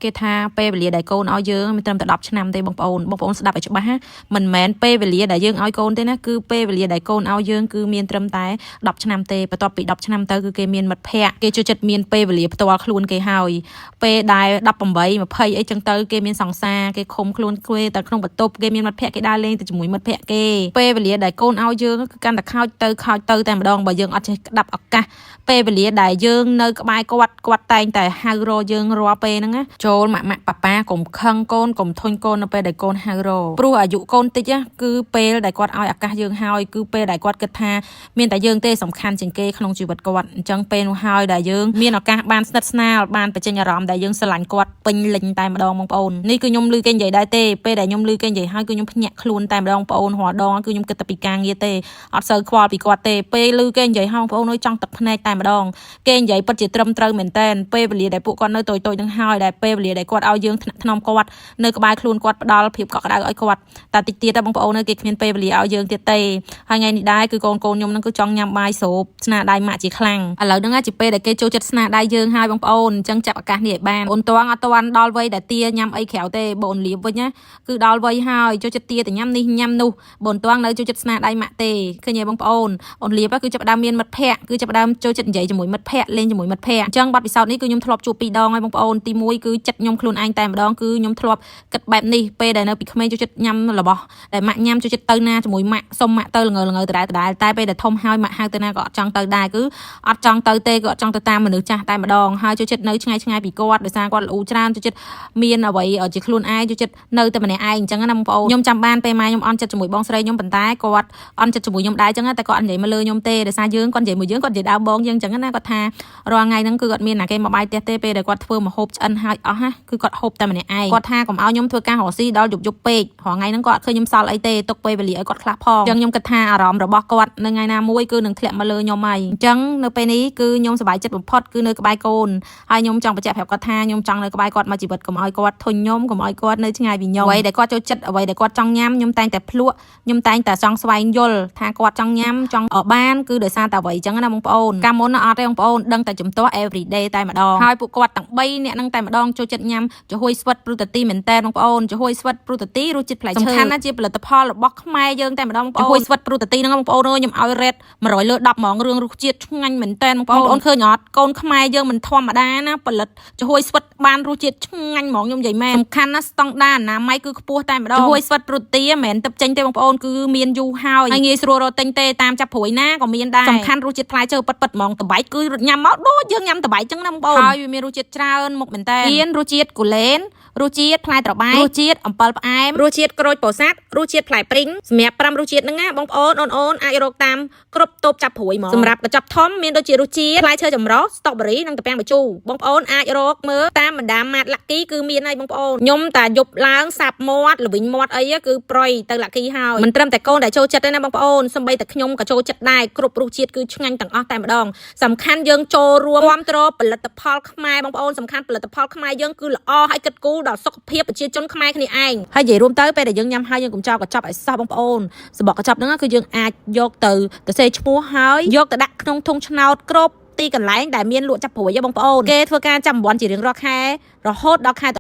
គេថាពេលវេលាដែលកូនឲ្យយើងមិនត្រឹមតែ10ឆ្នាំទេបងប្អូនស្ដាប់ឲ្យច្បាស់ណាមិនមែនពេលវេលាដែលយើងឲ្យកូនទេណាគឺពេលវេលាដែលកូនឲ្យយើងគឺមានត្រឹមតែ10ឆ្នាំទេបន្ទាប់ពី10ឆ្នាំទៅគឺគេមានមិត្តភ័ក្តិគេចូលចិត្តមានពេលវេលាផ្ទាល់ខ្លួនគេហើយពេលដែល18 20អីចឹងទៅគេមានសង្សារគេឃុំខ្លួនគេតែក្នុងបន្ទប់គេមានមិត្តភ័ក្តិគេដើរលេងទៅជាមួយមិត្តភ័ក្តិគេពេលវេលាដែលកូនឲ្យយើងគឺកាន់តែខោចទៅតែម្ដងបើយើងអត់ចេះក្តាប់ឱកាសពេលវេលាដែលយើងនៅក្បែរគាត់តែងតែហៅរកយើងរាល់ពេលហ្នឹងណាចូលម៉ាក់ប៉ាកុំខឹងកូនកុំធុញកូននៅពេលដែលកូនហៅរកព្រោះអាយុកូនតិចគឺពេលដែលគាត់ឲ្យឱកាសយើងហើយគឺពេលដែលគាត់គិតថាមានតែយើងទេសំខាន់ជាងគេក្នុងជីវិតគាត់អញ្ចឹងពេលនោះហើយដែលយើងមានឱកាសបានស្និទ្ធស្នាលបានបញ្ចេញអារម្មណ៍ដែលយើងស្រឡាញ់គាត់ពេញលេញតែម្ដងបងប្អូននេះគឺខ្ញុំឮគេនិយាយដែរទេពេលដែលខ្ញុំឮគេនិយាយហើយគឺខ្ញុំភ្ញាក់ខ្លួនតែម្ដងបងប្អូនរាល់ដងគឺខ្ញុំគិតតែពីការងារទេអត់សូវខ្វល់ពីគាត់ទេពេលឮគេនិយាយហើយបងប្អូនអើយចង់ទឹកភ្នែកតែម្ដងគេនិយាយពិតជាត្រឹមត្រូវមែនតើពេលវេលាដែលពួកគាត់នៅតូចៗនឹងហើយដែលពេលវេលាដែលគាត់ឲ្យយើងថ្នាក់ថ្នមគាត់នៅក្បែរខ្លួនគាត់ផ្ដល់ភាពកក់ក្ដៅឲ្យគាត់តែតិចទៀតបងប្អូនគេគ្មានពេលវេលាឲ្យយើងទៀតទេហើយថ្ងៃនេះដែរគឺកូនខ្ញុំនឹងគឺចង់ញ៉ាំបាយស្រូបស្នាដៃម៉ាក់ជាខ្លាំងឥឡូវហ្នឹងជាពេលដែលគេចូលចិត្តស្នាដៃយើងហើយបងប្អូនអញ្ចឹងចាប់ឱកាសនេះឲ្យបានអូនតួងអត់ទាន់ដល់វ័យដែលទាញ៉ាំអីក្រៅទេបងលៀបវិញណាគឺដល់វ័យហើយចូលចិត្តទាទៅញ៉ាំនេះញ៉ាំនោះបងតួងនៅចូលចិត្តស្នាដៃម៉ាក់ទេឃើញទេបងប្អូនអូនលៀបគឺចាប់ដើមមានមិត្តភ័ក្តិគឺចាប់ដើមចូលចិត្តនិយាយជាមួយមិត្តភ័ក្តិលេងជាមួយមិត្តភ័ក្តិអញ្ចឹងបទពិសោធន៍នេះគឺខ្ញុំធ្លាប់ជួប2ដងហើយបងប្អូនទី1គឺចិត្តខ្ញុំខ្លួនឯងតែម្ដងគឺខ្ញុំធ្លាប់គិតបែបនេះពេលដែលនៅពីក្មេងចូលចិត្តញ៉ាំរបស់ដែលម៉ាក់ញ៉ាំចូលចិត្តទៅណាជាមួយម៉ាក់សុំម៉ាក់ទៅល្ងើដដែលតែពេលដែលធំហើយម៉ាក់ហៅទៅណាក៏អត់ចង់ទៅដែរគឺអត់ចង់ទៅទេគឺអត់ចង់ទៅតាមមនុស្សចាស់តែម្ដងហើយចូលចិត្តនៅឆ្ងាយពីគាត់ដោយសារគាត់ល្អូច្រើនចូលចិត្តមានអ្វីជាខ្លួនឯងចូលចិត្តនៅតែម្នាក់ឯងអញ្ចឹងណាបងប្អូនខ្ញុំចាំបានពេលម៉ែខ្ញុំអន់ចិត្តជាមួយបងស្រីខ្ញុំប៉ុន្តែគាត់អន់ចិត្តជាមួយខ្ញុំដែរអញ្ចឹងតែគាត់អត់និយាយមកលើខ្ញុំទេដោយសារយើងគាត់និយាយមួយយើងគាត់និយាយដើមបងយើងអញ្ចឹងណាគាត់ថារាល់ថ្ងៃហ្នឹងគឺគាត់មានណាគេមកបាយផ្ទះទេពេលដែលគាត់ធ្វើម្ហូបឆ្អិនហើយអស់ណាគឺគាត់ហូបតែម្នាក់ឯងគាត់ថាកុំឲ្យខ្ញុំធ្វើការរកស៊ីដល់យប់ពេករាល់ថ្ងៃហ្នឹងគាត់អត់ឃើញខ្ញុំសល់អីទេទុកពេលវេលាឲ្យគាត់ខ្លះផងអញ្ចឹងខ្ញុំគិតថាអារម្មណ៍របស់គាត់នៅថ្ងៃណាមួយគឺនឹងធ្លាក់មកលើខ្ញុំហើយអញ្ចឹងនៅពេលនេះគឺខ្ញុំសប្បាយចិត្តបំផុតគឺនៅក្បែរកូនហើយខ្ញុំចង់បញ្ជាក់ប្រាប់គាត់ថាខ្ញុំចង់នៅក្បែរគាត់មកជីវិតកុំឲ្យគាត់ធុញខ្ញុំកុំឲ្យគាត់នៅឆ្ងាយពីខ្ញុំអ្វីដែលគាត់ចូលចិត្តអ្វីដែលគាត់ចង់ញ៉ាំខ្ញុំតែងតែភ្លក់ខ្ញុំតែងតែចង់ស្វែងយល់ថាគាត់ចង់ញ៉ាំចង់បានគឺដោយសារតែអ្វីអញ្ចឹងណាបងប្អូនកាលមុនអត់ទេបងប្អូនដឹងតែជំទាស់ everyday តែម្ដងហើយពួកគាត់ទាំង3នាក់ហ្នឹងតែម្ដងចូលចិត្តញ៉ាំចំហុយស្វិតព្រូតាទីមែនតើបងប្អូនចំហុយស្វិតព្រូតាទីរសជាតិផ្លែឈើសំខាន់ណាស់ជាផលិតផលរបស់ខ្មែរយើងតែម្ដងបងប្អូនចំហុយស្វិតព្រូតាទីហ្នឹងបងប្អូនអើយខ្ញុំឲ្យ rate 100 លើ 10 ហ្មងរឿងរសជាតិឆ្ងាញ់មែនតើបងប្អូនឃើញអត់កូនខ្មែរយើងមិនធម្មតាណាផលិតចំហុយស្វិតបានរសជាតិឆ្ងាញ់ហ្មងខ្ញុំនិយាយមែនសំខាន់ណាស់ស្តង់ដារអនាម័យគឺខ្ពស់តែម្ដងចំហុយស្វិតព្រូតាទីមិនមែនទឹកចេញទេបងប្អូនគឺមានយូរហើយងាយស្រួលរកទិញទេតាមចាប់ព្រួយណាក៏មានដែរសំខាន់រសជាតិផ្លែឈើប៉ិតហ្មងតបែកគឺញ៉ាំមកដូចយើងញ៉ាំតបែកចឹងណាបងប្អូនហើយវាមានរសជាតិច្រើនមុខមែនតើមានរសជាតិគូលែនរសជាតិផ្លែត្របែករសជាតិអំពិលផ្អែមរសជាតិក្រូចពោធិ៍សាត់រសជាតិផ្លែព្រីងសម្រាប់5រសជាតិហ្នឹងណាបងប្អូនអូនអាចរកតាមគ្រប់តូបចាប់ព្រួយហ្មងសម្រាប់កញ្ចប់ធំមានដូចជារសជាតិផ្លែឈើចម្រុះ strawberry និងត្រពាំងបាយជូរបងប្អូនអាចរកមើលតាមបណ្ដាម៉ាត Lucky គឺមានហើយបងប្អូនខ្ញុំតែយប់ឡើងសាប់មាត់ល្វីងមាត់អីគឺប្រយទៅ Lucky ហើយមិនត្រឹមតែកូនដែលចូលចិត្តទេណាបងប្អូនសូម្បីតែខ្ញុំក៏ចូលចិត្តដែរគ្រប់រសជាតិគឺឆ្ងាញ់ទាំងអស់តែម្ដងសំខាន់យើងចូលរួមគាំទ្រផលិតផលខ្មែរបងប្អូនសំខាន់ផលិតផលខ្មែរយើងគឺល្អហើយគិតគូរដល់សុខភាពប្រជាជនខ្មែរគ្នាឯងហើយនិយាយរួមទៅពេលដែលយើងញ៉ាំហើយយើងកុំចោលកញ្ចប់ឲ្យសោះបងប្អូនសំបកកញ្ចប់ហ្នឹងគឺយើងអាចយកទៅសរសេរឈ្មោះហើយយកទៅដាក់ក្នុងធុងឆ្នោតគ្រប់ទីកន្លែងដែលមានលក់ចាប់ព្រួយបងប្អូនគេធ្វើការចាំរង្វាន់ជារៀងរាល់ខែរហូតដល់ខែ